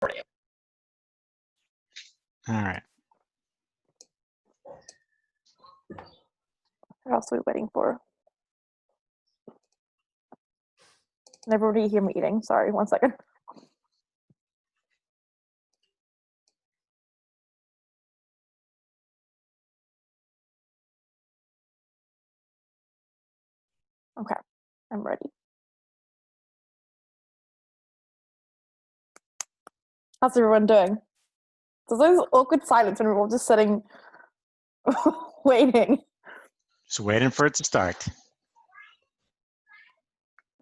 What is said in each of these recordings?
All right. What else are we waiting for? Everybody hear me eating? Sorry, 1 second. Okay, I'm ready. How's everyone doing? So there's awkward silence when we're all just sitting waiting. Just waiting for it to start.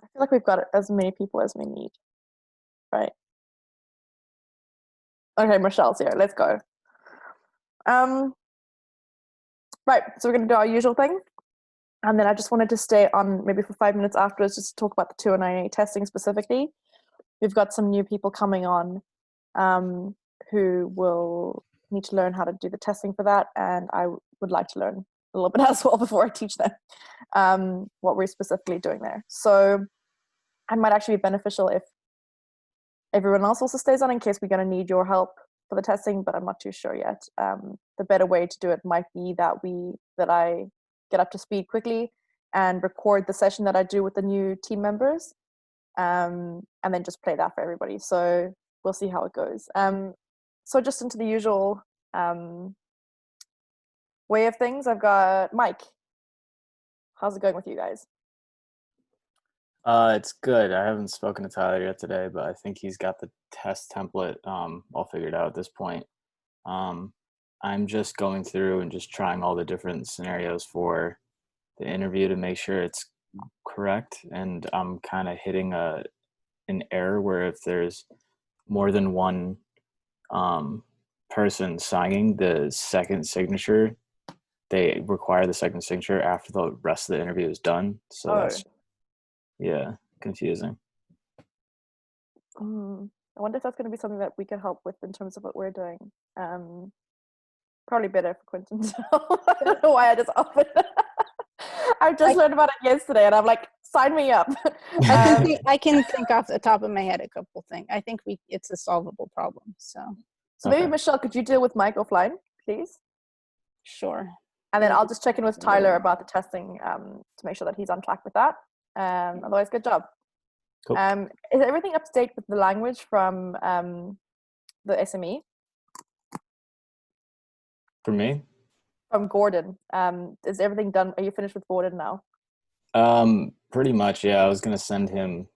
I feel like we've got as many people as we need, right? Okay, Michelle's here. Let's go. Right, so we're going to do our usual thing. And then I just wanted to stay on maybe for 5 minutes afterwards just to talk about the 209A testing specifically. We've got some new people coming on who will need to learn how to do the testing for that. And I would like to learn a little bit as well before I teach them what we're specifically doing there. So it might actually be beneficial if everyone else also stays on in case we're going to need your help for the testing, but I'm not too sure yet. The better way to do it might be that I get up to speed quickly and record the session that I do with the new team members, and then just play that for everybody. So we'll see how it goes. So just into the usual way of things, I've got Mike. How's it going with you guys? It's good. I haven't spoken to Tyler yet today, but I think he's got the test template all figured out at this point. I'm just going through and just trying all the different scenarios for the interview to make sure it's correct. And I'm kind of hitting an error where if there's more than one person signing the second signature, they require the second signature after the rest of the interview is done. So that's confusing. I wonder if that's going to be something that we can help with in terms of what we're doing. Probably better for Quentin to know. I don't know why I just offered. I just learned about it yesterday, and I'm like, sign me up. I can think off the top of my head a couple things. I think it's a solvable problem. So maybe Michelle, could you deal with Mike offline, please? Sure. And then I'll just check in with Tyler about the testing to make sure that he's on track with that. Otherwise, good job. Cool. Is everything up to date with the language from the SME? For me? From Gordon. Is everything done? Are you finished with Gordon now? Pretty much, yeah. I was going to send him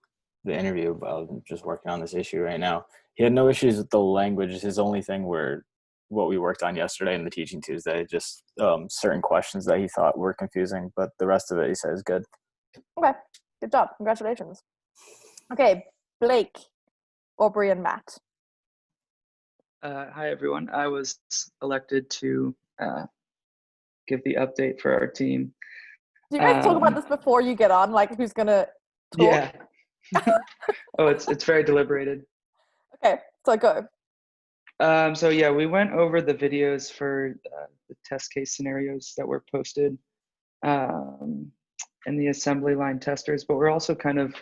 the interview, but I'm just working on this issue right now. He had no issues with the language. His only thing were what we worked on yesterday in the Teaching Tuesday, just certain questions that he thought were confusing, but the rest of it he said is good. Okay, good job. Congratulations. Okay, Blake, Aubrey, and Matt. Hi, everyone. I was elected to give the update for our team. Do you guys talk about this before you get on? Like, who's going to talk? Yeah. Oh, it's very deliberated. Okay, so go. So yeah, we went over the videos for the test case scenarios that were posted and the assembly line testers, but we're also kind of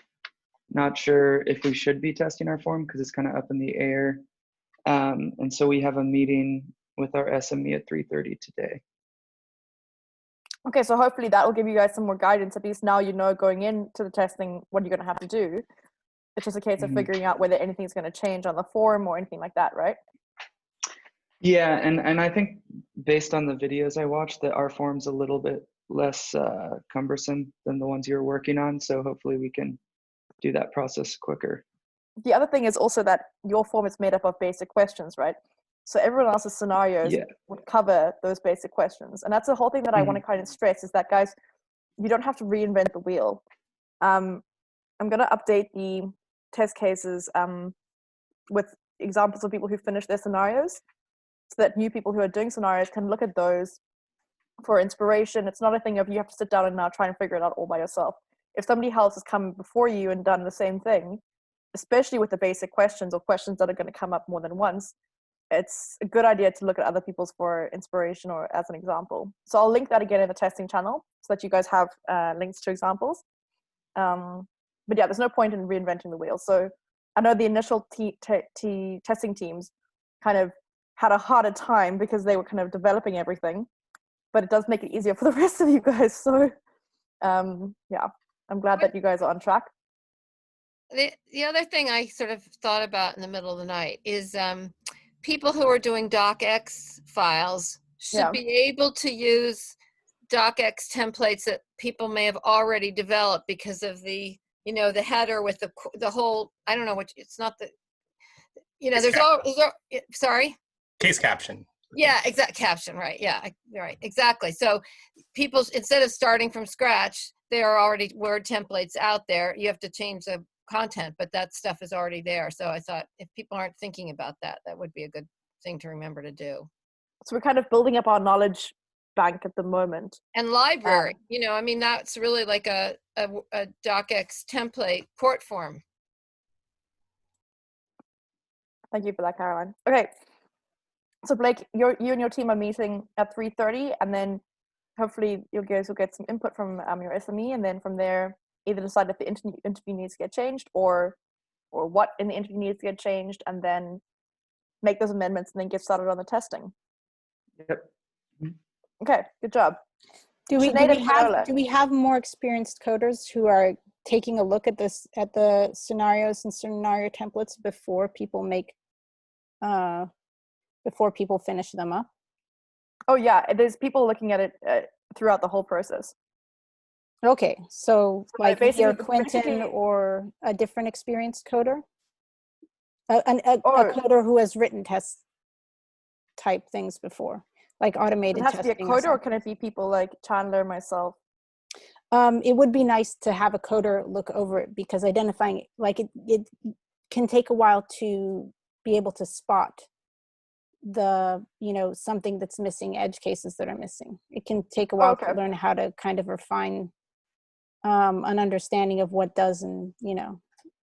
not sure if we should be testing our form because it's kind of up in the air. And so we have a meeting with our SME at 3:30 today. Okay, so hopefully that will give you guys some more guidance. At least now you know going into the testing what you're going to have to do. It's just a case of figuring out whether anything's going to change on the form or anything like that, right? Yeah, and I think based on the videos I watched that our form's a little bit less cumbersome than the ones you're working on. So hopefully we can do that process quicker. The other thing is also that your form is made up of basic questions, right? So everyone else's scenarios would cover those basic questions. And that's the whole thing that I want to kind of stress is that, guys, you don't have to reinvent the wheel. I'm going to update the test cases with examples of people who finished their scenarios so that new people who are doing scenarios can look at those for inspiration. It's not a thing of you have to sit down and now try and figure it out all by yourself. If somebody else has come before you and done the same thing, especially with the basic questions or questions that are going to come up more than once, it's a good idea to look at other people's for inspiration or as an example. So I'll link that again in the testing channel so that you guys have links to examples. But yeah, there's no point in reinventing the wheel. So I know the initial testing teams kind of had a harder time because they were kind of developing everything, but it does make it easier for the rest of you guys. So yeah, I'm glad that you guys are on track. The other thing I sort of thought about in the middle of the night is people who are doing docx files should be able to use docx templates that people may have already developed because of the, you know, the header with the whole, I don't know what, it's not the, you know, sorry? Case caption. Yeah, exact caption, right. Yeah, right, exactly. So people, instead of starting from scratch, there are already Word templates out there. You have to change the content, but that stuff is already there. So I thought if people aren't thinking about that, that would be a good thing to remember to do. So we're kind of building up our knowledge bank at the moment. And library, you know, I mean, that's really like a docx template court form. Thank you for that, Caroline. Okay, so Blake, you and your team are meeting at 3:30, and then hopefully you guys will get some input from your SME, and then from there either decide if the interview needs to get changed or what in the interview needs to get changed, and then make those amendments and then get started on the testing. Yep. Okay, good job. Do we have more experienced coders who are taking a look at the scenarios and scenario templates before people finish them up? Oh yeah, there's people looking at it throughout the whole process. Okay, so like basically, Quentin or a different experienced coder? A coder who has written test type things before, like automated testing. Does it have to be a coder, or can it be people like Chandler, myself? It would be nice to have a coder look over it, because identifying, like it can take a while to be able to spot the, you know, something that's missing, edge cases that are missing. It can take a while to learn how to kind of refine an understanding of what does, and you know,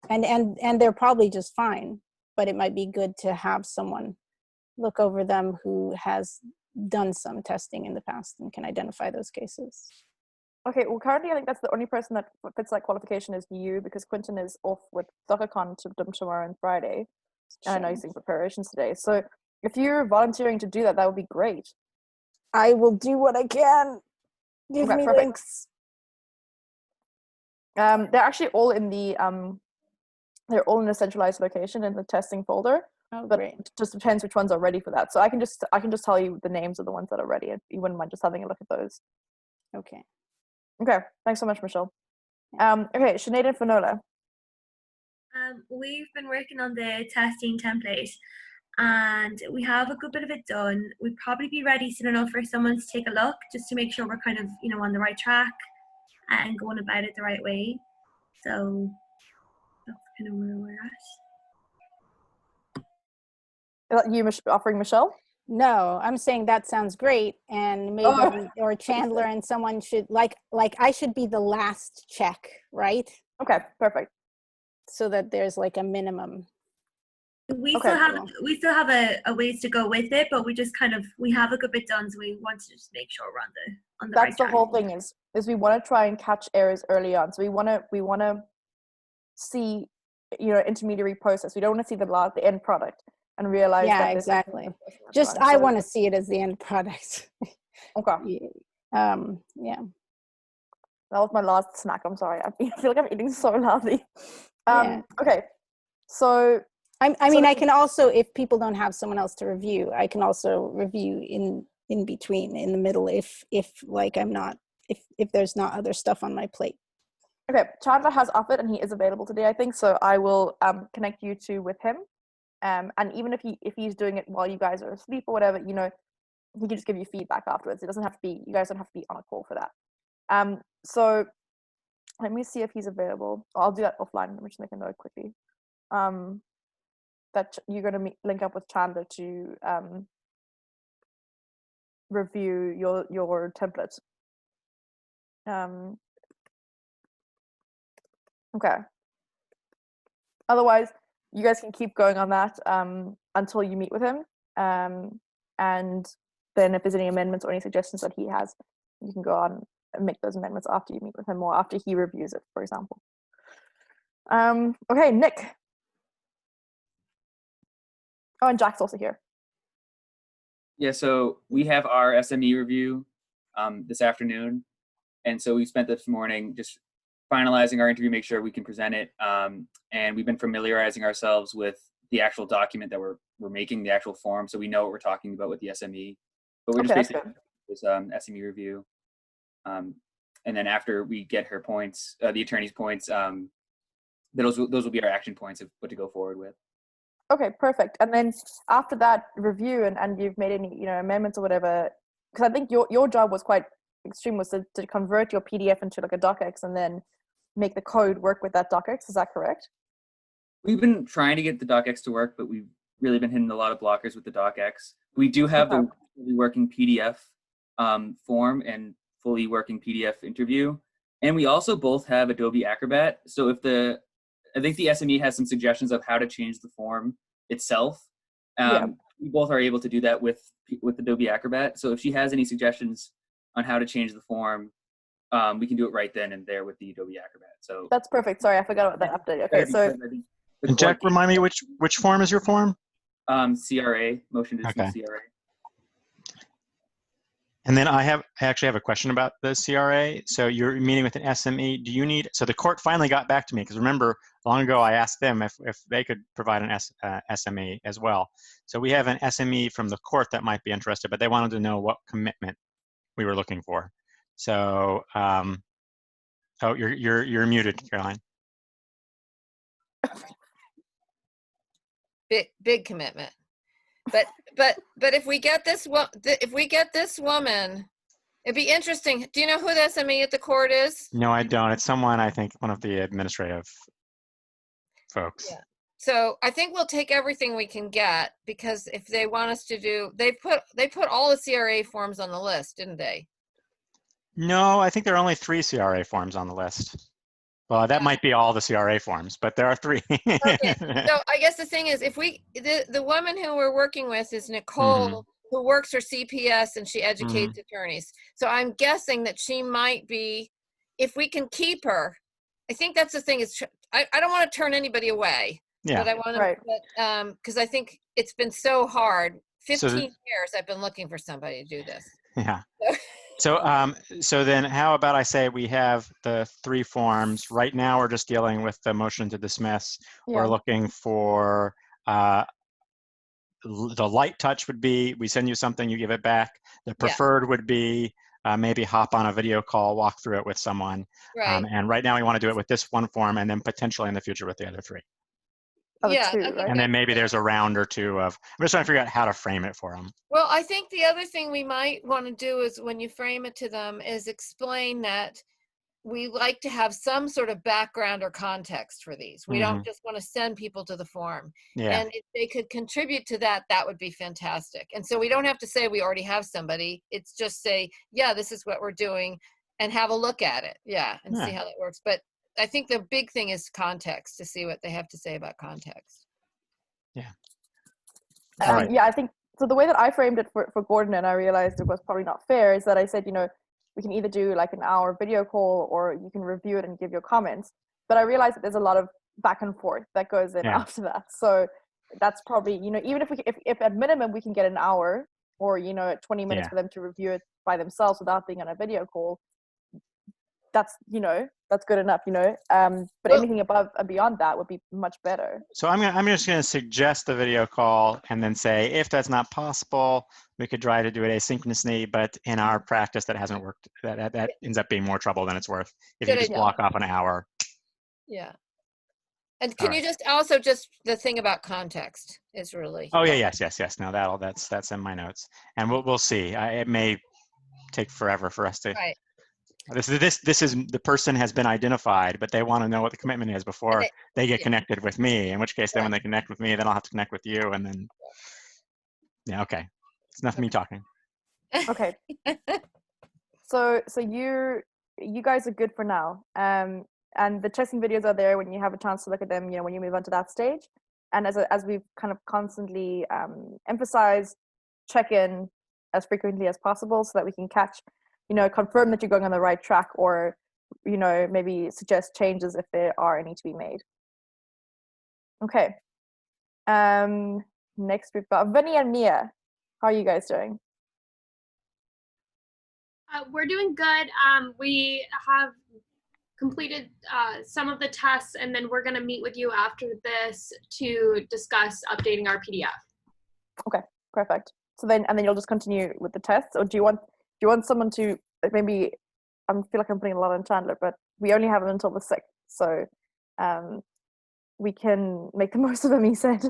and they're probably just fine, but it might be good to have someone look over them who has done some testing in the past and can identify those cases. Okay, well currently I think that's the only person that fits that qualification is you, because Quentin is off with DockerCon tomorrow and Friday, and I know he's in preparations today. So if you're volunteering to do that, that would be great. I will do what I can. Give me links. They're actually all in the they're all in a centralized location in the testing folder. Oh, but great. it just depends which ones are ready for that. So I can just tell you the names of the ones that are ready, if you wouldn't mind just having a look at those. Okay. Okay, thanks so much, Michelle. Okay, Sinead and Finola. We've been working on the testing template, and we have a good bit of it done. We'd probably be ready soon enough for someone to take a look, just to make sure we're kind of, you know, on the right track and going about it the right way. So that's kind of where we're at. You offering Michelle? No, I'm saying that sounds great, and maybe or Chandler and someone should like I should be the last check, right? Okay, perfect. So that there's like a minimum. We still have a ways to go with it, but we just we have a good bit done, so we want to just make sure we're on the right track. That's the whole thing is we want to try and catch errors early on. So we want to see, you know, intermediary process. We don't want to see the end product and realize that exactly. Just I want to see it as the end product. Okay. Yeah. That was my last snack. I'm sorry. I feel like I'm eating so loudly. Okay. So I mean, I can also, if people don't have someone else to review, I can also review in between, in the middle, if like I'm not, if there's not other stuff on my plate. Okay, Chandler has offered and he is available today, I think, so I will connect you two with him. And even if he's doing it while you guys are asleep or whatever, you know, he can just give you feedback afterwards. It doesn't have to be, you guys don't have to be on a call for that. So let me see if he's available. I'll do that offline. Let me just make a note quickly. That you're going to link up with Chandler to review your template. Okay. Otherwise, you guys can keep going on that until you meet with him. And then if there's any amendments or any suggestions that he has, you can go on and make those amendments after you meet with him or after he reviews it, for example. Okay, Nick. Oh, and Jack's also here. Yeah, so we have our SME review this afternoon. And so we spent this morning just finalizing our interview, make sure we can present it. And we've been familiarizing ourselves with the actual document that we're making, the actual form, so we know what we're talking about with the SME. But we're just basically this SME review. And then after we get her points, the attorney's points, those will be our action points of what to go forward with. Okay, perfect. And then after that review and you've made any, amendments or whatever, because I think your job was quite extreme, was to convert your PDF into like a docx and then make the code work with that docx. Is that correct? We've been trying to get the docx to work, but we've really been hitting a lot of blockers with the docx. We do have the fully working PDF form and fully working PDF interview. And we also both have Adobe Acrobat. So I think the SME has some suggestions of how to change the form itself. We both are able to do that with Adobe Acrobat. So if she has any suggestions on how to change the form, we can do it right then and there with the Adobe Acrobat. So that's perfect. Sorry, I forgot about that update. Okay, so and Jack, remind me which form is your form? CRA, motion to dismiss CRA. And then I actually have a question about the CRA. So you're meeting with an SME. Do you need, so the court finally got back to me, because remember, long ago I asked them if they could provide an SME as well. So we have an SME from the court that might be interested, but they wanted to know what commitment we were looking for. So, oh, you're muted, Caroline. Big commitment. But if we get this woman, it'd be interesting. Do you know who the SME at the court is? No, I don't. It's someone, I think, one of the administrative folks. Yeah. So I think we'll take everything we can get, because if they want us to do, they put all the CRA forms on the list, didn't they? No, I think there are only 3 CRA forms on the list. Well, that might be all the CRA forms, but there are 3. Okay. So I guess the thing is, if the woman who we're working with is Nicole, who works for CPS, and she educates attorneys. So I'm guessing that she might be, if we can keep her, I think that's the thing, is I don't want to turn anybody away. Yeah. But I want to, because I think it's been so hard. 15 years I've been looking for somebody to do this. Yeah. So then how about I say we have the 3 forms. Right now we're just dealing with the motion to dismiss. Yeah. We're looking for, the light touch would be, we send you something, you give it back. The preferred would be maybe hop on a video call, walk through it with someone. Right. And right now we want to do it with this 1 form, and then potentially in the future with the other 3. Yeah, 2, right? And then maybe there's a round or 2 of, I'm just trying to figure out how to frame it for them. Well, I think the other thing we might want to do is, when you frame it to them, is explain that we like to have some sort of background or context for these. We don't just want to send people to the form. Yeah. And if they could contribute to that, that would be fantastic. And so we don't have to say we already have somebody. It's just say, yeah, this is what we're doing, and have a look at it. Yeah. And see how that works. But I think the big thing is context, to see what they have to say about context. Yeah. Right. Yeah, I think, so the way that I framed it for Gordon, and I realized it was probably not fair, is that I said, we can either do like an hour video call, or you can review it and give your comments. But I realized that there's a lot of back and forth that goes in after that. So that's probably, even if at minimum we can get an hour or, 20 minutes for them to review it by themselves without being on a video call, that's, that's good enough, but anything above and beyond that would be much better. So I'm just going to suggest the video call, and then say, if that's not possible, we could try to do it asynchronously, but in our practice that hasn't worked. That ends up being more trouble than it's worth if you just block off an hour. Yeah. And can you just also, just the thing about context is really. Oh yeah, yes. No, that's in my notes, and we'll see. It may take forever for us to. Right. This is, the person has been identified, but they want to know what the commitment is before they get connected with me, in which case then when they connect with me, then I'll have to connect with you, and then, okay. It's enough of me talking. Okay. So you guys are good for now. And the testing videos are there when you have a chance to look at them, when you move on to that stage. And as we've kind of constantly emphasized, check in as frequently as possible so that we can catch, confirm that you're going on the right track, or, maybe suggest changes if there are any to be made. Okay. next we've got Vinny and Mia. How are you guys doing? We're doing good. We have completed some of the tests, and then we're going to meet with you after this to discuss updating our PDF. Okay, perfect. So then you'll just continue with the tests, or do you want someone to maybe? I feel like I'm putting a lot on Chandler, but we only have him until the 6th, so we can make the most of him. He said,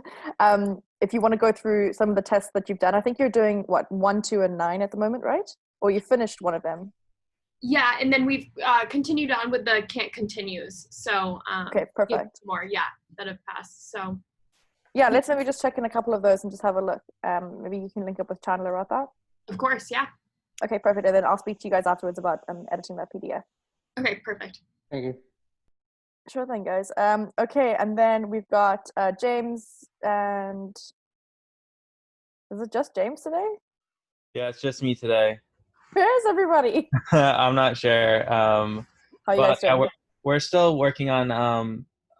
if you want to go through some of the tests that you've done, I think you're doing what 1, 2, and 9 at the moment, right? Or you finished one of them. Yeah, and then we've continued on with the can't continues. So okay, perfect. More, that have passed. So yeah, let's maybe just check in a couple of those and just have a look. Maybe you can link up with Chandler about that. Of course, yeah. Okay, perfect. And then I'll speak to you guys afterwards about editing that PDF. Okay, perfect. Thank you. Sure thing, guys. Okay, and then we've got James and is it just James today? Yeah, it's just me today. Where's everybody? I'm not sure. How you guys doing? Yeah, we're still working on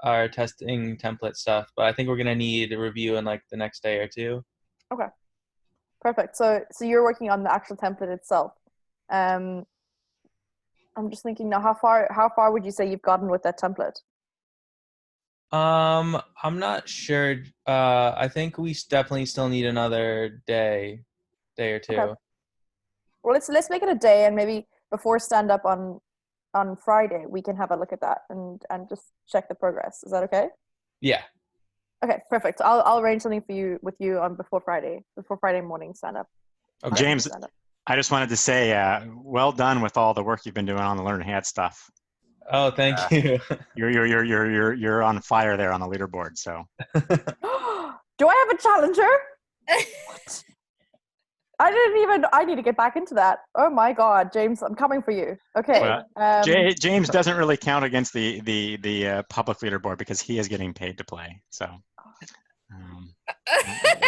our testing template stuff, but I think we're gonna need a review in like the next day or two. Okay, perfect. So you're working on the actual template itself. I'm just thinking now, how far would you say you've gotten with that template? I'm not sure. I think we definitely still need another day or two. Okay. Well, let's make it a day, and maybe before stand up on Friday, we can have a look at that and just check the progress. Is that okay? Yeah. Okay, perfect. I'll arrange something for you on before Friday morning stand up. Okay. James, I just wanted to say, well done with all the work you've been doing on the Learn Hand stuff. Oh, thank you. You're on fire there on the leaderboard. So. Do I have a challenger? What? I need to get back into that. Oh my God, James, I'm coming for you. Okay. Well, James doesn't really count against the public leaderboard because he is getting paid to play. So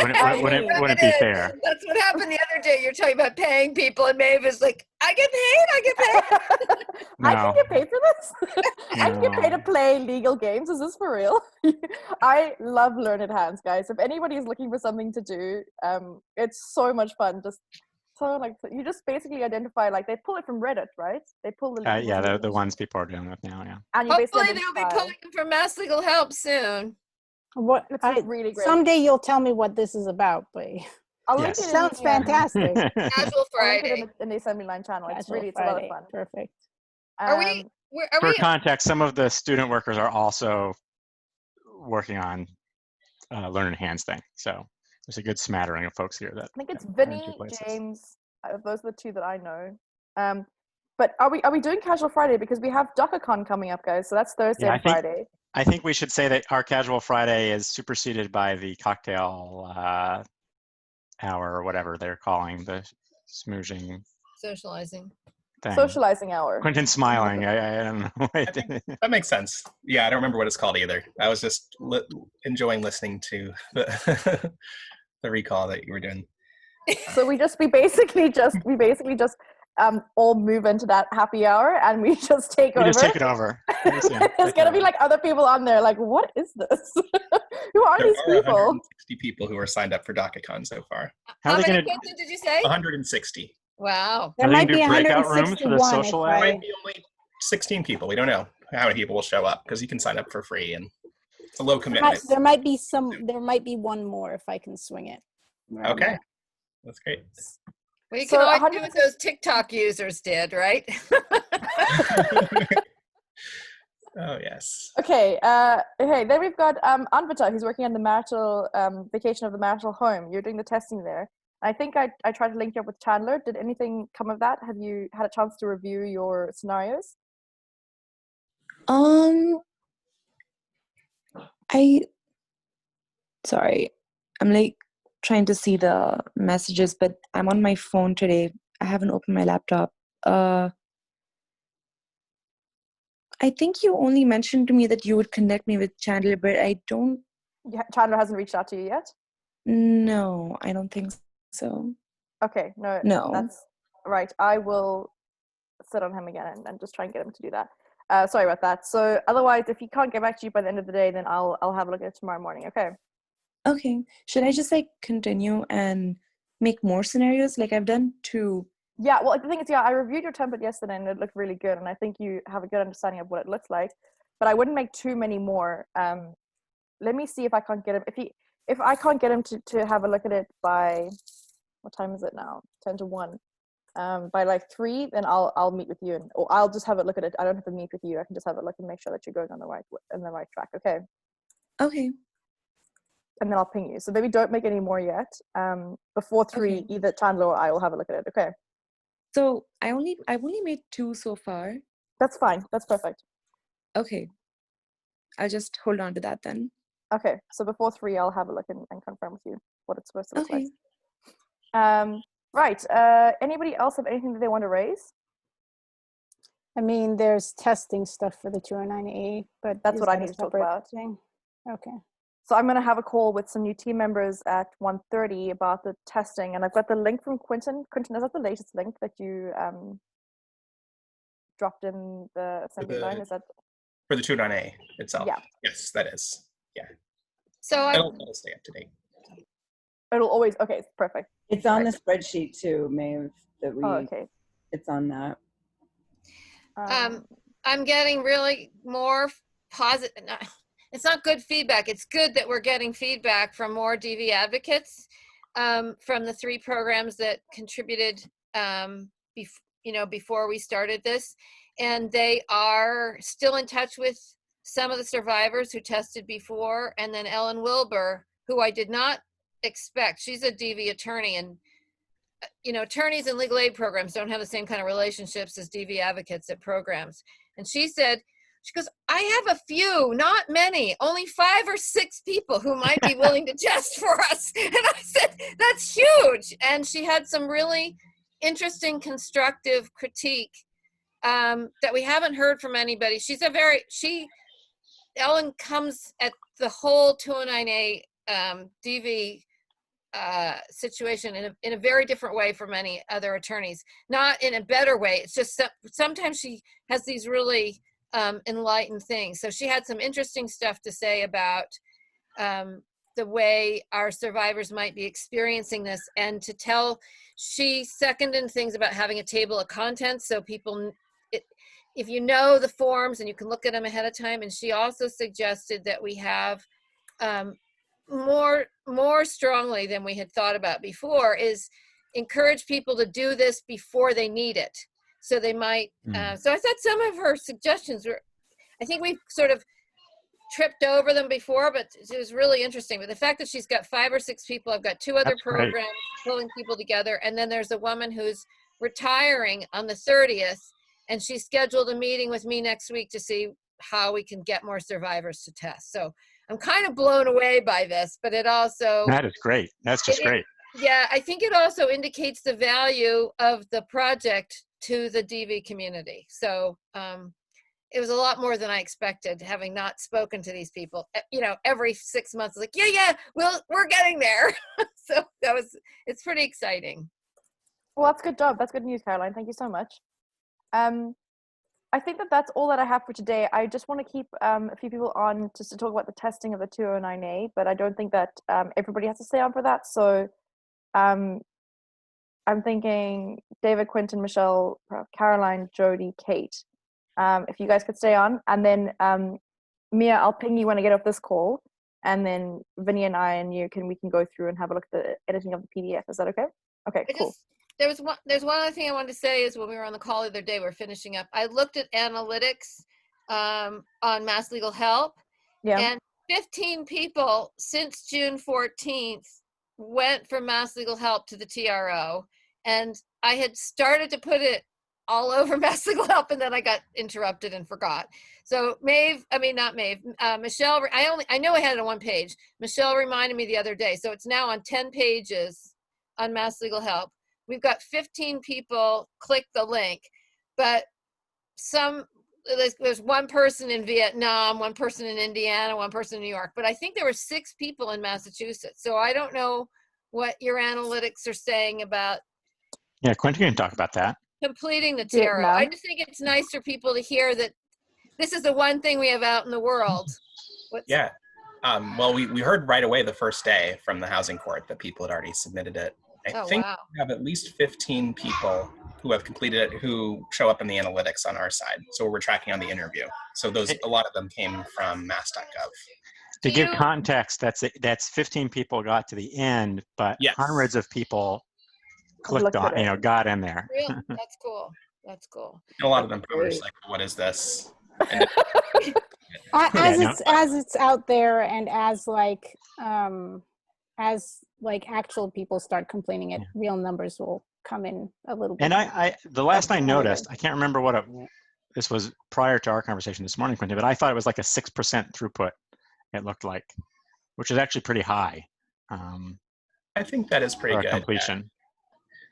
wouldn't be fair. That's what happened the other day. You're talking about paying people, and Maeve is like, I get paid. No. I can get paid for this. I can get paid to play legal games. Is this for real? I love Learned Hands, guys. If anybody is looking for something to do, it's so much fun. You just basically identify, like they pull it from Reddit, right? They pull the yeah, the ones people are dealing with now, yeah. And hopefully they'll be pulling for mass legal help soon. What really great. Someday you'll tell me what this is about, but I'll link it. Sounds fantastic. Casual Friday in the assembly line channel. It's a lot of fun. Perfect. For context, some of the student workers are also working on Learn Hands thing. So there's a good smattering of folks here. That I think it's Vinny, James. Those are the two that I know. But are we doing Casual Friday because we have DocaCon coming up, guys? So that's Thursday and Friday. I think we should say that our Casual Friday is superseded by the cocktail hour or whatever they're calling the smoozing. Socializing. Thing. Socializing hour. Quentin's smiling. I don't know. That makes sense. Yeah, I don't remember what it's called either. I was just enjoying listening to the recall that you were doing. So we basically just all move into that happy hour and we just take over. Just take it over. There's gonna be like other people on there like, what is this? Who are these people? 160 people who are signed up for DocaCon so far. How many people did you say? 160. Wow. There might be breakout rooms for the social There might be only 16 people. We don't know how many people will show up because you can sign up for free and it's a low commitment. There might be one more if I can swing it. Okay. That's great. Well, you can always do what those TikTok users did, right? Oh, yes. Okay. Hey, then we've got Anvita, who's working on the marital vacation of the marital home. You're doing the testing there. I think I tried to link you up with Chandler. Did anything come of that? Have you had a chance to review your scenarios? Sorry, I'm like trying to see the messages, but I'm on my phone today. I haven't opened my laptop. I think you only mentioned to me that you would connect me with Chandler, but I don't. Yeah, Chandler hasn't reached out to you yet? No, I don't think so. Okay, no, that's right. I will sit on him again and just try and get him to do that. Sorry about that. So otherwise, if he can't get back to you by the end of the day, then I'll have a look at it tomorrow morning. Okay. Okay. Should I just like continue and make more scenarios? Like I've done 2. Yeah, well, the thing is, I reviewed your template yesterday and it looked really good, and I think you have a good understanding of what it looks like. But I wouldn't make too many more. Let me see if I can't get him. If I can't get him to have a look at it by, what time is it now? 10 to 1. By like 3, then I'll meet with you, or I'll just have a look at it. I don't have to meet with you. I can just have a look and make sure that you're going on the right track. Okay. Okay. And then I'll ping you. So maybe don't make any more yet. Before 3, Okay. either Chandler or I will have a look at it. Okay. So I've only made 2 so far. That's fine. That's perfect. Okay. I'll just hold on to that then. Okay. So before 3, I'll have a look and confirm with you what it's supposed to look Okay. like. Right. Anybody else have anything that they want to raise? I mean, there's testing stuff for the 209A, but That's is what I that a need to talk separate about. thing? Okay. So I'm going to have a call with some new team members at 1:30 about the testing, and I've got the link from Quentin. Quentin, is that the latest link that you dropped in the assembly line? Is that for the 209A itself? Yeah. Yes, that is. Yeah. So It'll stay up to date. It'll always, okay, perfect. It's on the spreadsheet too, Maeve, that we, okay. It's on that. I'm getting really more positive. It's not good feedback. It's good that we're getting feedback from more DV advocates from the 3 programs that contributed before we started this. And they are still in touch with some of the survivors who tested before. And then Ellen Wilbur, who I did not expect. She's a DV attorney, and attorneys in legal aid programs don't have the same kind of relationships as DV advocates at programs. And she goes, I have a few, not many, only 5 or 6 people who might be willing to test for us. And I said, that's huge. And she had some really interesting, constructive critique that we haven't heard from anybody. Ellen comes at the whole 209A DV situation in a very different way from many other attorneys, not in a better way. It's just sometimes she has these really enlightened things. So she had some interesting stuff to say about the way our survivors might be experiencing this, and she seconded things about having a table of contents so people, if you know the forms and you can look at them ahead of time. And she also suggested that we have more strongly than we had thought about before, is encourage people to do this before they need it. So they might, so I thought some of her suggestions I think we've sort of tripped over them before, but it was really interesting. But the fact that she's got 5 or 6 people, I've got 2 other programs pulling people together. And then there's a woman who's retiring on the 30th, and she scheduled a meeting with me next week to see how we can get more survivors to test. So I'm kind of blown away by this, but it also— That is great. That's just great. Yeah, I think it also indicates the value of the project to the DV community. So it was a lot more than I expected, having not spoken to these people. Every 6 months, like, yeah, we're getting there. So it's pretty exciting. Well, that's good job. That's good news, Caroline. Thank you so much. I think that's all that I have for today. I just want to keep a few people on just to talk about the testing of the 209A, but I don't think that everybody has to stay on for that. So I'm thinking David, Quentin, Michelle, Caroline, Jody, Kate. If you guys could stay on, and then Mia, I'll ping you when I get off this call, and then Vinny and I and you we can go through and have a look at the editing of the PDF. Is that okay? Okay, cool. There's one other thing I wanted to say is when we were on the call the other day, we're finishing up. I looked at analytics on Mass Legal Help, and 15 people since June 14th went from Mass Legal Help to the TRO, and I had started to put it all over Mass Legal Help, and then I got interrupted and forgot. So Michelle, I know I had it on 1 page. Michelle reminded me the other day, so it's now on 10 pages on Mass Legal Help. We've got 15 people click the link, but there's 1 person in Vietnam, 1 person in Indiana, 1 person in New York, but I think there were 6 people in Massachusetts. So I don't know what your analytics are saying about. Yeah, Quentin can talk about that. Completing the tarot. I just think it's nice for people to hear that this is the one thing we have out in the world. Yeah. Well, we heard right away the first day from the housing court that people had already submitted it. I think wow. we have at least 15 people who have completed it who show up in the analytics on our side. So we're tracking on the interview. So a lot of them came from mass.gov. To give context, that's 15 people got to the end, but hundreds of people clicked on, got in there. Real? That's cool. That's cool. And a lot of them probably just like, what is this? As it's out there, and as actual people start complaining it, real numbers will come in a little bit. And the last I noticed, I can't remember this was prior to our conversation this morning, Quentin, but I thought it was like a 6% throughput, it looked like, which is actually pretty high. I think that is pretty good. Completion. Yeah.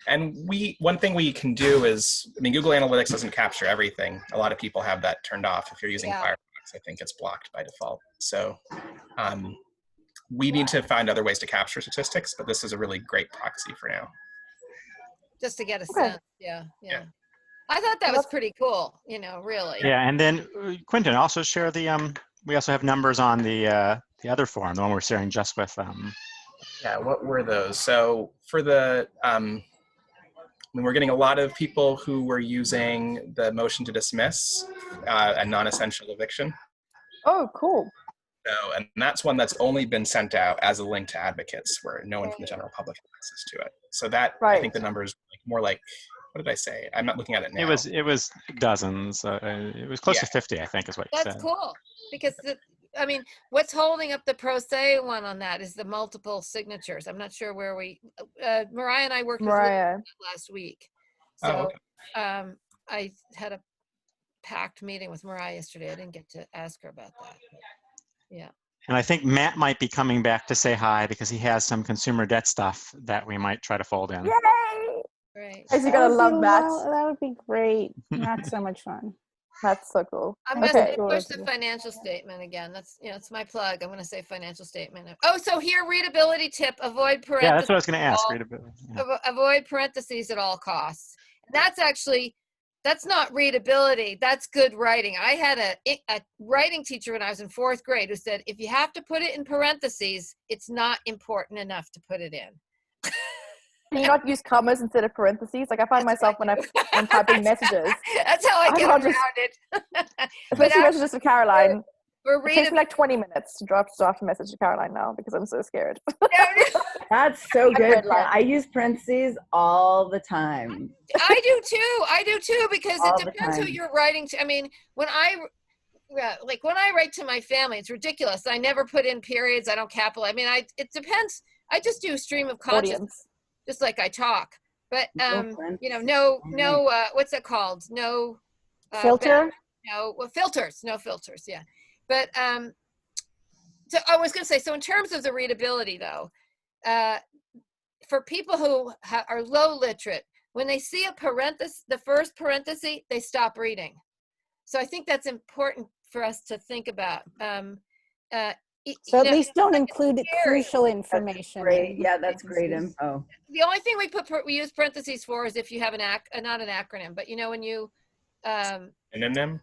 And one thing we can do is, Google Analytics doesn't capture everything. A lot of people have that turned off. If you're using Firefox, I think it's blocked by default. So we need to find other ways to capture statistics, but this is a really great proxy for now. Just to get a sense, yeah. I thought that was pretty cool, really. Yeah, and then Quentin, also share the, we also have numbers on the other forum, the one we're sharing just with. Yeah, what were those? So for the, we're getting a lot of people who were using the motion to dismiss a non-essential eviction. Oh, cool. So, and that's one that's only been sent out as a link to advocates where no one from the general public has access to it. So that, I think the numbers more like, what did I say? I'm not looking at it now. It was dozens. It was close to 50, I think, is what you said. That's cool, because what's holding up the pro se one on that is the multiple signatures. I'm not sure where Mariah and I worked with last week. So I had a packed meeting with Mariah yesterday. I didn't get to ask her about that. Yeah. And I think Matt might be coming back to say hi because he has some consumer debt stuff that we might try to fold in. Yay! Great. You're gonna love Matt. That would be great. Not so much fun. That's so cool. I'm going to push the financial statement again. That's, it's my plug. I'm going to say financial statement. Oh, so here, readability tip, avoid parentheses. Yeah, that's what I was going to ask. Readability. Yeah. Avoid parentheses at all costs. And that's not readability. That's good writing. I had a writing teacher when I was in 4th grade who said, if you have to put it in parentheses, it's not important enough to put it in. Can you not use commas instead of parentheses? Like I find myself when I'm typing messages. That's how I get around it. Especially messages to Caroline. It takes me like 20 minutes to draft a message to Caroline now because I'm so scared. That's so good. I use parentheses all the time. I do too because it depends who you're writing to. When I write to my family, it's ridiculous. I never put in periods. I don't capitalize. It depends. I just do stream of consciousness. Just like I talk, but no, what's it called? No filter. Filters. No filters. Yeah, but so I was going to say. So in terms of the readability, though, for people who are low literate, when they see the first parenthesis, they stop reading. So I think that's important for us to think about. So at least don't include crucial information. Great. Yeah, that's great info. The only thing we use parentheses for is if you have not an acronym, but when you synonym.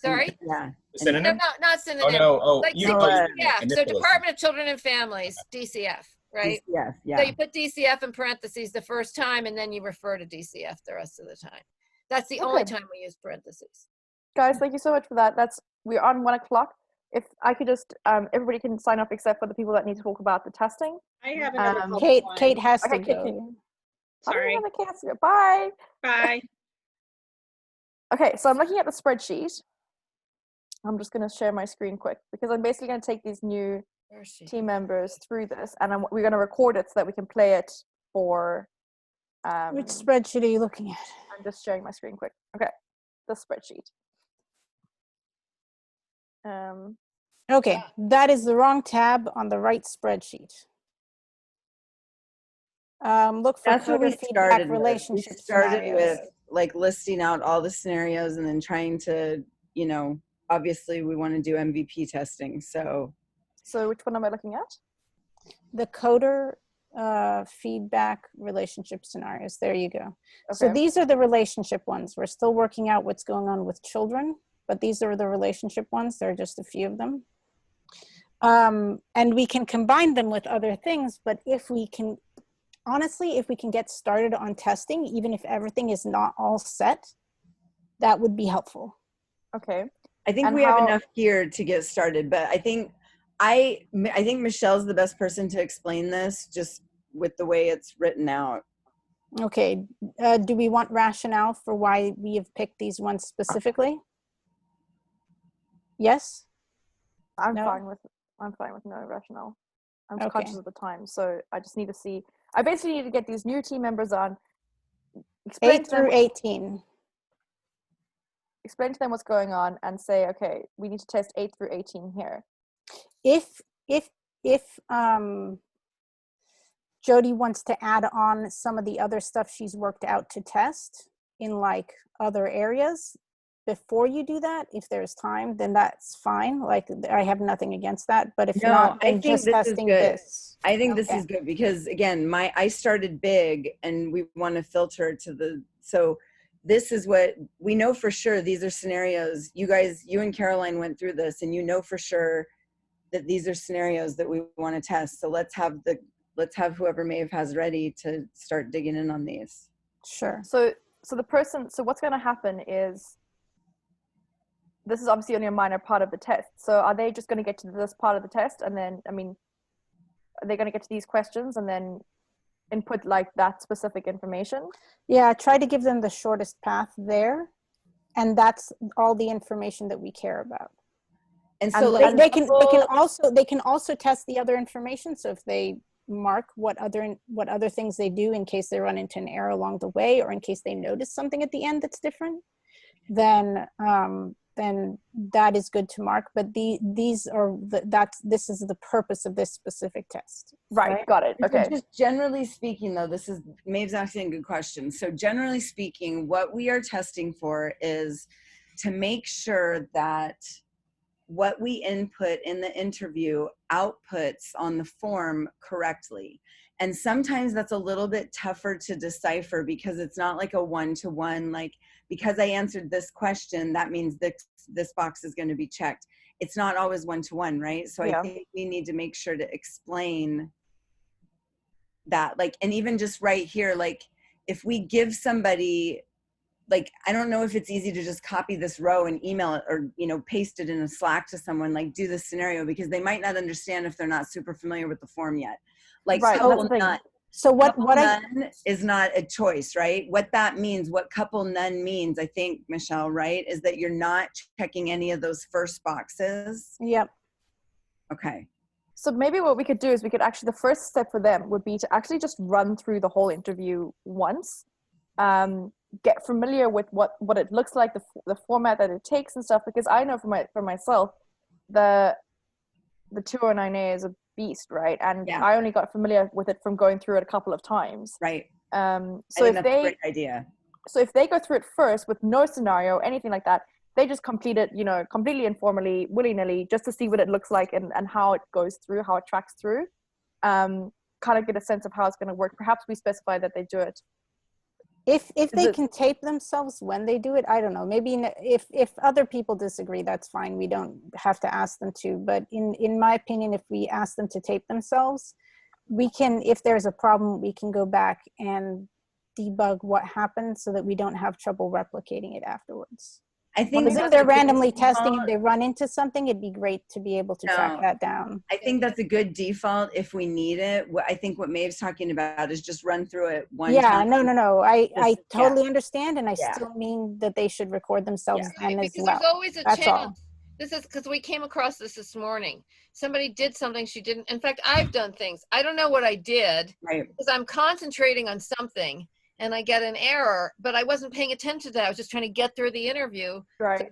Sorry. Yeah. Synonym. No, not synonym. Oh no. DCF. So Department of Children and Families, DCF, right? DCF. Yeah. So you put DCF in parentheses the first time, and then you refer to DCF the rest of the time. That's the only time we use parentheses. Guys, thank you so much for that. We're on 1 o'clock. If I could just, everybody can sign up except for the people that need to talk about the testing. I have another Kate has to go. Sorry. Bye. Bye. Okay, so I'm looking at the spreadsheet. I'm just going to share my screen quick because I'm basically going to take these new team members through this and we're going to record it so that we can play it for... Which spreadsheet are you looking at? I'm just sharing my screen quick. Okay, the spreadsheet. Okay, that is the wrong tab on the right spreadsheet. Look for That's what we started relationship with. We started scenarios. with listing out all the scenarios and then trying to, obviously we want to do MVP testing. So which one am I looking at? The coder feedback relationship scenarios. There you go. Okay. So these are the relationship ones. We're still working out what's going on with children, but these are the relationship ones. There are just a few of them. And we can combine them with other things, but if we can, honestly, if we can get started on testing, even if everything is not all set, that would be helpful. Okay. I think we have enough here to get started, but I think Michelle's the best person to explain this, just with the way it's written out. Okay. Do we want rationale for why we have picked these ones specifically? Yes? I'm No? fine with no rationale. I'm just Okay. conscious of the time, so I just need to see. I basically need to get these new team members on. 8 through 18. Explain to them what's going on and say, okay, we need to test 8 through 18 here. If Jody wants to add on some of the other stuff she's worked out to test in like other areas before you do that, if there's time, then that's fine. Like I have nothing against that, but if not, then just testing this. I think this is good because again, I started big and we want to filter to so this is what we know for sure. These are scenarios. You and Caroline went through this and you know for sure that these are scenarios that we want to test. So let's have whoever Maeve has ready to start digging in on these. Sure. So what's going to happen is, this is obviously only a minor part of the test. So are they just going to get to this part of the test and then, are they going to get to these questions and then input like that specific information? Yeah, try to give them the shortest path there. And that's all the information that we care about. And so they can also test the other information. So if they mark what other things they do in case they run into an error along the way, or in case they notice something at the end that's different, then that is good to mark. But this is the purpose of this specific test. Right? Got it. Okay. So just generally speaking, though, Maeve's asking a good question. So generally speaking, what we are testing for is to make sure that what we input in the interview outputs on the form correctly. And sometimes that's a little bit tougher to decipher because it's not like a one-to-one, like because I answered this question, that means this box is going to be checked. It's not always one-to-one, right? So I think we need to make sure to explain that, like, and even just right here, like if we give somebody, like, I don't know if it's easy to just copy this row and email it or, paste it in a Slack to someone, like do this scenario, because they might not understand if they're not super familiar with the form yet. Like, right. couple none is not a choice, right? What that means, what couple none means, I think, Michelle, right, is that you're not checking any of those first boxes. Yep. Okay. So maybe what we could do is the first step for them would be to actually just run through the whole interview once. Get familiar with what it looks like, the format that it takes and stuff, because I know for myself the 209A is a beast, right? And I only got familiar with it from going through it a couple of times. Right. So that's a great idea. So if they go through it first with no scenario, anything like that, they just complete it, completely informally, willy-nilly, just to see what it looks like and how it goes through, how it tracks through, kind of get a sense of how it's going to work. Perhaps we specify that they do it. If they can tape themselves when they do it, I don't know. Maybe if other people disagree, that's fine. We don't have to ask them to. But in my opinion, if we ask them to tape themselves, we can, if there's a problem, we can go back and debug what happened so that we don't have trouble replicating it afterwards. I think if they're randomly testing and they run into something, it'd be great to be able to track that down. I think that's a good default if we need it. I think what Maeve's talking about is just run through it one time. No. I totally understand, and I still mean that they should record themselves then as well. There's always a chance. This is because we came across this morning. Somebody did something she didn't. In fact, I've done things. I don't know what I did because I'm concentrating on something. And I get an error, but I wasn't paying attention to that. I was just trying to get through the interview. Right.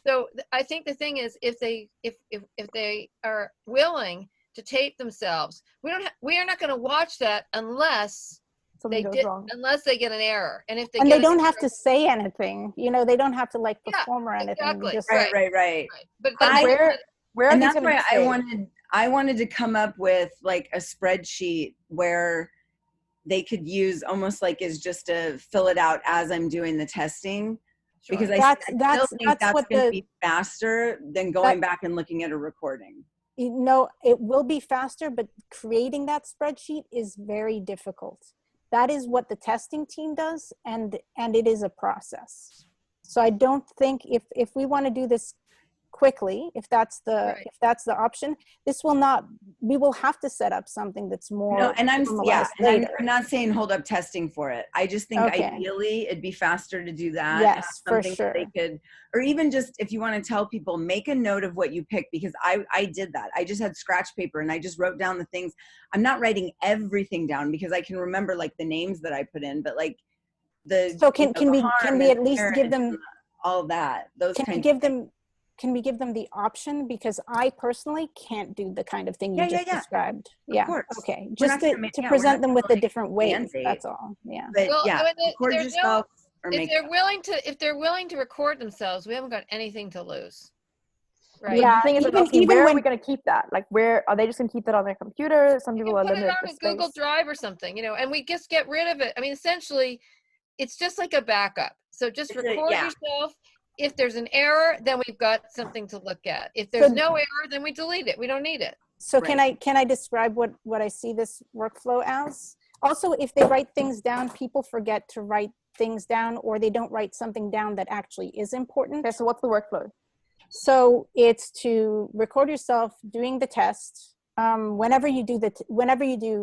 So I think the thing is, if they are willing to tape themselves, we are not going to watch that unless something goes wrong. Unless they get an error. And if they they don't have to say anything. They don't have to perform or anything. Exactly. Just right. But where and that's why I wanted to come up with like a spreadsheet where they could use almost like as just to fill it out as I'm doing the testing, because I still think that's going to be faster than going back and looking at a recording. No, it will be faster, but creating that spreadsheet is very difficult. That is what the testing team does, and it is a process. So I don't think if we want to do this quickly, if that's the option, we will have to set up something that's more No, and I'm later. I'm not saying hold up testing for it. I just think ideally it'd be faster to do that. Yes, for something sure. that they could, or even just if you want to tell people, make a note of what you picked, because I did that. I just had scratch paper and I just wrote down the things. I'm not writing everything down because I can remember like the names that I put in, but like so can we at least give them all that, those kinds of things. Can we give them the option? Because I personally can't do the kind of thing you just described. Of course. Okay. We're Just not gonna to present them with the different ways. That's all. Yeah. But Well, yeah, I mean, record yourself or if make they're willing to record themselves, we haven't got anything to lose. Right. Yeah, the thing is, where are we when going to keep that? Like, where are they just going to keep that on their computer? Some people are put it limited on to a Google space. Drive or something, you know, and we just get rid of it. I mean, essentially, it's just like a backup. So just record yourself. If there's an error, then we've got something to look at. If there's no error, then we delete it. We don't need it. So can I describe what I see this workflow as? Also, if they write things down, people forget to write things down, or they don't write something down that actually is important. Okay, so what's the workflow? So it's to record yourself doing the test. Whenever you do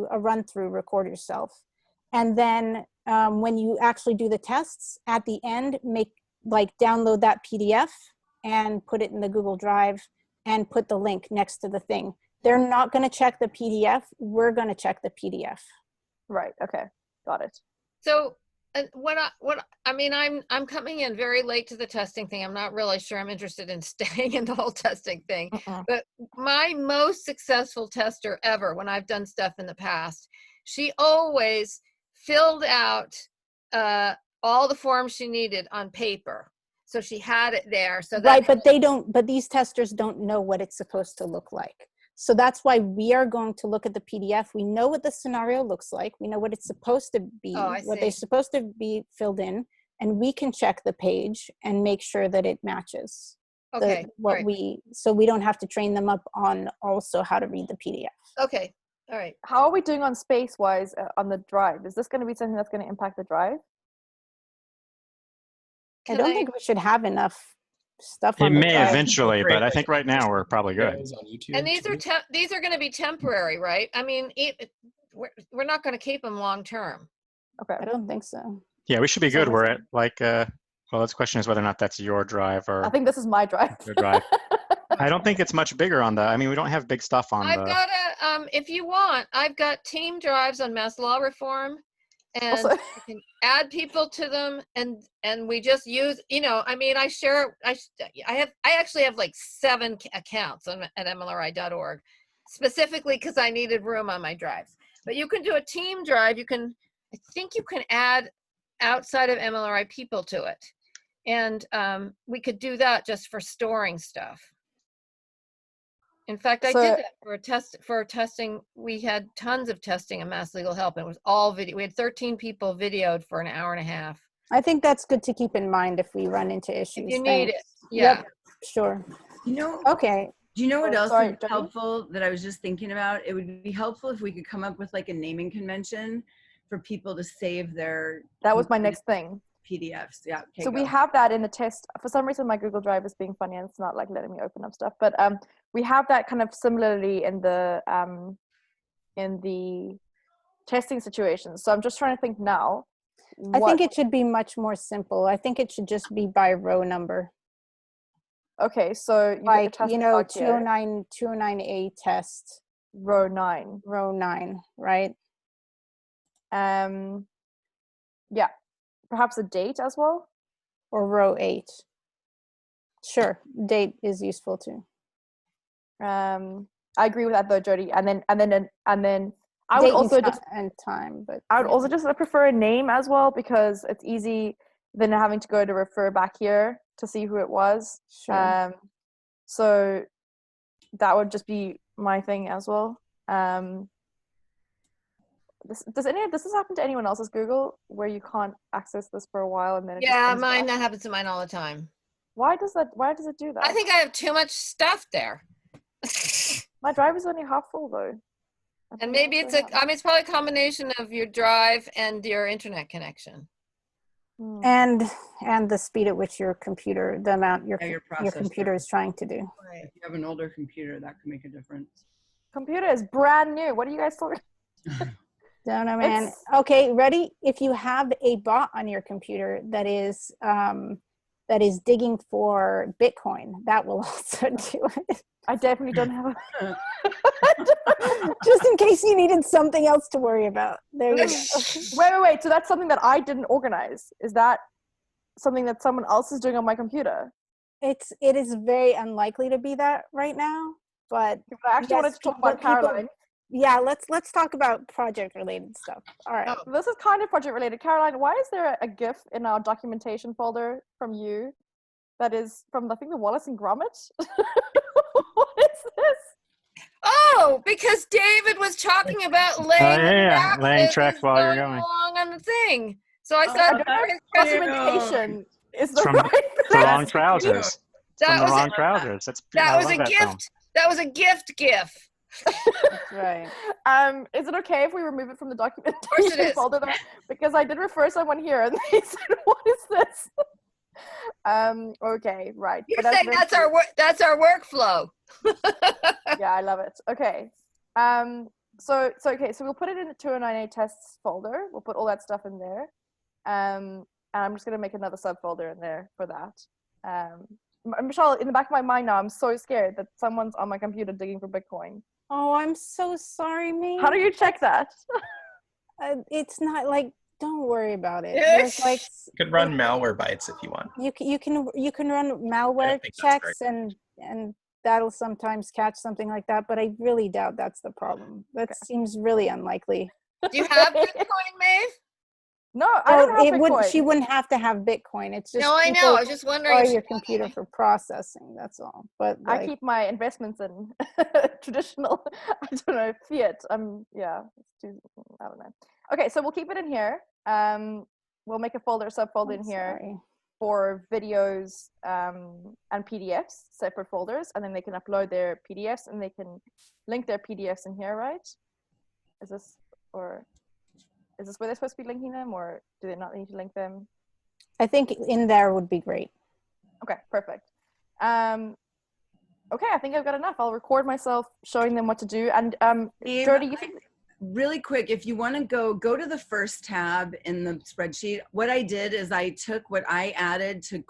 a run through, record yourself, and then when you actually do the tests at the end, download that PDF and put it in the Google Drive and put the link next to the thing. They're not going to check the PDF. We're going to check the PDF. Right. Okay. Got it. So I'm coming in very late to the testing thing. I'm not really sure I'm interested in staying in the whole testing thing. But my most successful tester ever, when I've done stuff in the past, she always filled out all the forms she needed on paper. So she had it there. So that but these testers don't know what it's supposed to look like. So that's why we are going to look at the PDF. We know what the scenario looks like. We know what it's supposed to be, what they're supposed to be filled in, and we can check the page and make sure that it matches. So we don't have to train them up on also how to read the PDF. Okay. All right. How are we doing on space-wise on the drive? Is this going to be something that's going to impact the drive? I don't think we should have enough stuff it on the may drive. eventually, but I think right now we're probably good. And these are going to be temporary, right? I mean, we're not going to keep them long term. Okay. I don't think so. Yeah, we should be good. We're at well, the question is whether or not that's your drive or. I think this is my drive. Your drive. I don't think it's much bigger on I mean, we don't have big stuff on I've got if you want, I've got team drives on mass law reform, and Also, I can add people to them, and we just use, I mean, I share, I actually have like 7 accounts at mlri.org, specifically because I needed room on my drives. But you can do a team drive. I think you can add outside of MLRI people to it. And we could do that just for storing stuff. In fact, I did that for testing. We had tons of testing in Mass Legal Help. It was all video. We had 13 people videoed for an hour and a half. I think that's good to keep in mind if we run into issues. If you need it. Yeah. Yep, sure. Okay. Do you know what else sorry, would be helpful that I was just thinking about? It would be helpful if we could come up with like a naming convention for people to save their. That was my next thing. PDFs. Yeah. Okay, so we have that in the test. For some reason, my Google Drive is being funny and it's not like letting me open up stuff. But we have that kind of similarly in the testing situations. So I'm just trying to think now. I think it should be much more simple. I think it should just be by row number. Okay, so like 209A test. Row 9. Row 9, right? Yeah. Perhaps a date as well? Or row 8. Sure, date is useful too. I agree with that though, Jody. And then I would also time, but I would also just prefer a name as well, because it's easy than having to go to refer back here to see who it was. Sure. So that would just be my thing as well. Does this happen to anyone else's Google where you can't access this for a while and then it just comes back? That happens to mine all the time. Why does it do that? I think I have too much stuff there. My drive is only half full though. And maybe it's it's probably a combination of your drive and your internet connection. And the speed at which your computer, the amount your computer is trying to do. If you have an older computer, that could make a difference. Computer is brand new. What are you guys talking? Don't know, man. Okay, ready? If you have a bot on your computer that is digging for Bitcoin, that will also do it. I definitely don't have a just in case you needed something else to worry about. There you go. Wait. So that's something that I didn't organize. Is that something that someone else is doing on my computer? It is very unlikely to be that right now, but I actually wanted to talk about Caroline. Yeah, let's talk about project related stuff. All right. This is kind of project related. Caroline, why is there a GIF in our documentation folder from you that is from, I think, the Wallace and Gromit? What is this? Oh, because David was talking about laying tracks while you're going along on the thing. So I thought I don't know if documentation is the from right the wrong trousers. That from was the wrong trousers. That was a gift. That was a gift GIF. That's right. Is it okay if we remove it from the documentation folder though? Because I did refer someone here and they said, "What is this?" Okay, right. You're saying that's our workflow. Yeah, I love it. Okay. So we'll put it in the 209A tests folder. We'll put all that stuff in there. And I'm just gonna make another subfolder in there for that. Michelle, in the back of my mind now, I'm so scared that someone's on my computer digging for Bitcoin. Oh, I'm so sorry, me. How do you check that? It's not like, don't worry about it. Yes. There's like You could run malware bytes if you want. you can run malware checks and that'll sometimes catch something like that, but I really doubt that's the problem. That seems really unlikely. Do you have Bitcoin, Maeve? No, I don't have Bitcoin. She wouldn't have to have Bitcoin. It's just no, I know. I was just wondering. Or your computer for processing. That's all. But like, I keep my investments in traditional. I don't know, fiat. I don't know. Okay, so we'll keep it in here. We'll make a subfolder in here for videos and PDFs, separate folders, and then they can upload their PDFs and they can link their PDFs in here, right? Is this where they're supposed to be linking them, or do they not need to link them? I think in there would be great. Okay, perfect. Okay, I think I've got enough. I'll record myself showing them what to do. And Jody, you think really quick, if you want to go to the first tab in the spreadsheet. What I did is I took what I added to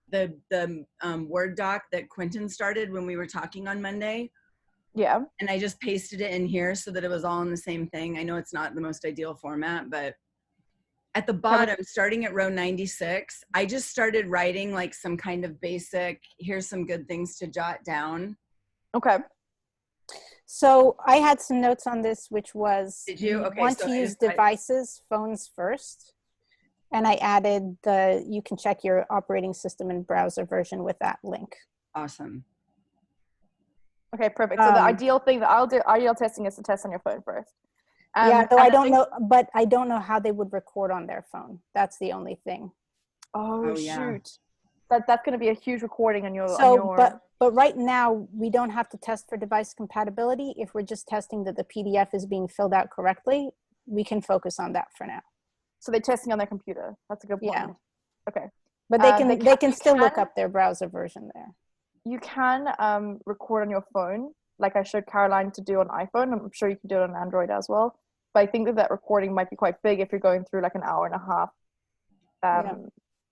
the Word doc that Quentin started when we were talking on Monday. Yeah. And I just pasted it in here so that it was all in the same thing. I know it's not the most ideal format, but at the bottom, starting at row 96, I just started writing like some kind of basic, here's some good things to jot down. Okay. So I had some notes on this, which was, did you? Okay, want to use devices, phones first. And I added you can check your operating system and browser version with that link. Awesome. Okay, perfect. So the ideal thing that I'll do, ideal testing is to test on your phone first. Yeah, though I don't know, but I don't know how they would record on their phone. That's the only thing. Oh yeah. shoot. That's going to be a huge recording on your. But right now we don't have to test for device compatibility. If we're just testing that the PDF is being filled out correctly, we can focus on that for now. So they're testing on their computer. That's a good point. Yeah. Okay. But they can still look up their browser version there. You can record on your phone, like I showed Caroline to do on iPhone. I'm sure you can do it on Android as well. But I think that recording might be quite big if you're going through like an hour and a half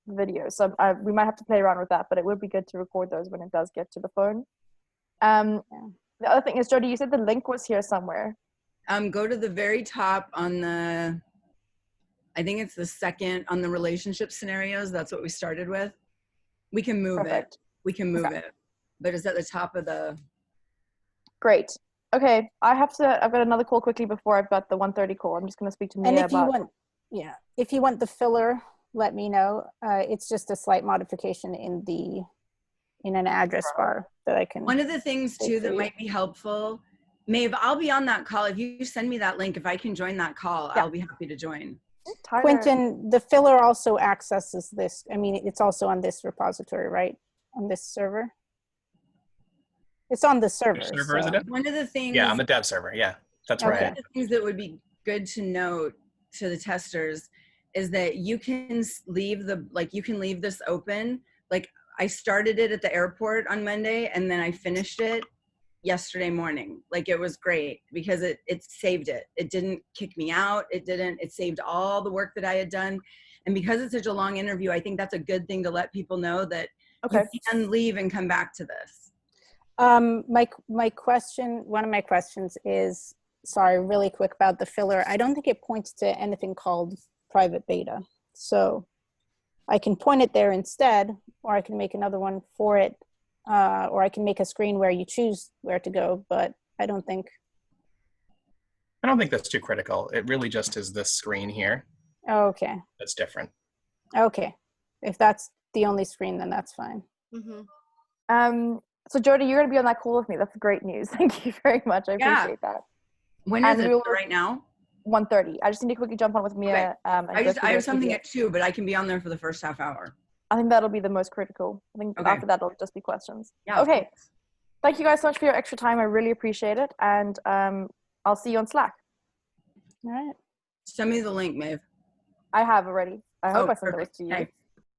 video. So we might have to play around with that, but it would be good to record those when it does get to the phone. The other thing is, Jody, you said the link was here somewhere. Go to the very top on the, I think it's the second on the relationship scenarios. That's what we started with. We can move it. We can move it, but it's at the top of the. Great. Okay, I've got another call quickly before I've got the 1:30 call. I'm just going to speak to Mia about. If you want the filler, let me know. It's just a slight modification in an address bar that I can. One of the things too that might be helpful, Maeve, I'll be on that call. If you send me that link, if I can join that call, I'll be happy to join. Quentin, the filler also accesses this. I mean, it's also on this repository, right? On this server. It's on the server. Which server is it so- in? One of the things. Yeah, on the dev server. Yeah, that's Okay. right. One of the things that would be good to note to the testers is that you can leave this open. Like I started it at the airport on Monday and then I finished it yesterday morning. Like it was great because it saved it. It didn't kick me out. It saved all the work that I had done. And because it's such a long interview, I think that's a good thing to let people know that you can leave and come back to this. My question, one of my questions is, sorry, really quick about the filler. I don't think it points to anything called private beta. So I can point it there instead, or I can make another one for it, or I can make a screen where you choose where to go, but I don't think that's too critical. It really just is this screen here. Oh, okay. That's different. Okay. If that's the only screen, then that's fine. So Jody, you're going to be on that call with me. That's great news. Thank you very much. I appreciate that. When is it? Right now? 1:30. I just need to quickly jump on with Mia. Okay. I have something at 2, but I can be on there for the first half hour. I think that'll be the most critical. I think after that, it'll just be questions. Yeah. Okay. Thank you guys so much for your extra time. I really appreciate it. And I'll see you on Slack. All right. Send me the link, Maeve. I have already. I hope I sent those to you. Okay.